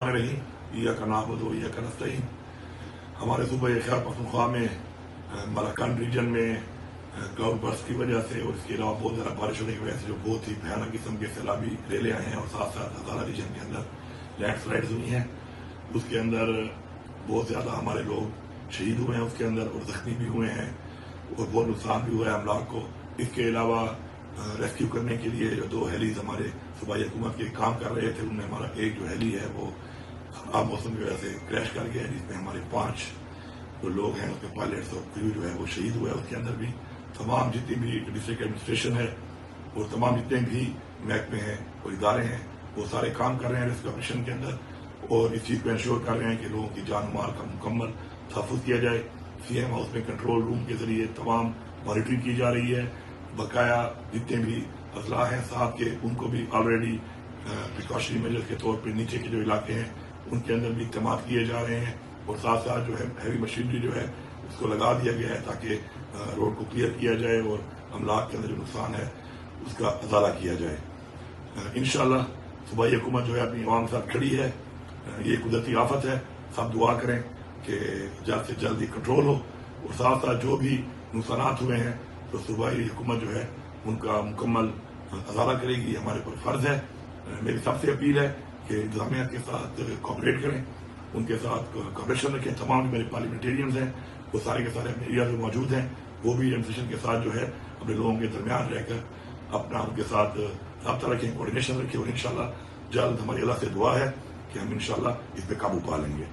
रही या का नाबुद हो या का नस्तईन। हमारे सूबे खैबर पख्तूनख्वा में मलाकान रीजन में क्लाउड बर्स्ट की वजह से और इसके अलावा बहुत ज़्यादा बारिश होने की वजह से जो बहुत ही भयानक किस्म के सैलाबी रेले आए हैं और साथ साथ हज़ारा रीजन के अंदर लैंड स्लाइड्स हुई हैं। उसके अंदर बहुत ज़्यादा हमारे लोग शहीद हुए हैं उसके अंदर और ज़ख्मी भी हुए हैं और बहुत नुकसान भी हुआ है अमलाक को। इसके अलावा रेस्क्यू करने के लिए जो 2 हेलीज हमारे सूबाई हुकूमत के काम कर रहे थे, उनमें हमारा एक जो हेली है वो खराब मौसम की वजह से क्रैश कर गया, जिसमें हमारे 5 जो लोग हैं उसके पायलट्स और क्रू जो है वो शहीद हुए। उसके अंदर भी तमाम जितनी भी डिस्ट्रिक्ट एडमिनिस्ट्रेशन है और तमाम जितने भी महकमे हैं और इदारे हैं वो सारे काम कर रहे हैं रेस्क्यू ऑपरेशन के अंदर और इस चीज़ को इंश्योर कर रहे हैं कि लोगों की जान माल का मुकम्मल तहफ़्फ़ुज़ किया जाए। CM हाउस में कंट्रोल रूम के जरिए तमाम मॉनिटरिंग की जा रही है। बकाया जितने भी अजला हैं साथ के उनको भी ऑलरेडी प्रिकॉशनरी मेजर्स के तौर पर नीचे के जो इलाके हैं उनके अंदर भी इक़दाम किए जा रहे हैं और साथ साथ जो है हैवी मशीनरी जो है उसको लगा दिया गया है ताकि रोड को क्लियर किया जाए और अमलाक के अंदर जो नुकसान है उसका अजाला किया जाए। इंशाअल्लाह सूबाई हुकूमत जो है अपनी आवाम के साथ खड़ी है। ये कुदरती आफत है, सब दुआ करें कि जल्द से जल्द ही कंट्रोल हो और साथ साथ जो भी नुकसान हुए हैं तो सूबाई हुकूमत जो है उनका मुकम्मल अजाला करेगी। हमारे पर फर्ज है। मेरी सबसे अपील है कि इंतजामिया के साथ कोऑपरेट करें, उनके साथ कोऑपरेशन रखें। तमाम जो मेरे पार्लियामेंटेरियंस हैं वो सारे के सारे अपने एरिया में मौजूद हैं, वो भी एडमिनिस्ट्रेशन के साथ जो है अपने लोगों के दरमियान रहकर अपना उनके साथ रब्ता रखें, कोऑर्डिनेशन रखें और इंशाल्लाह जल्द हमारी अल्लाह से दुआ है कि हम इंशाल्लाह इस पर काबू पा लेंगे।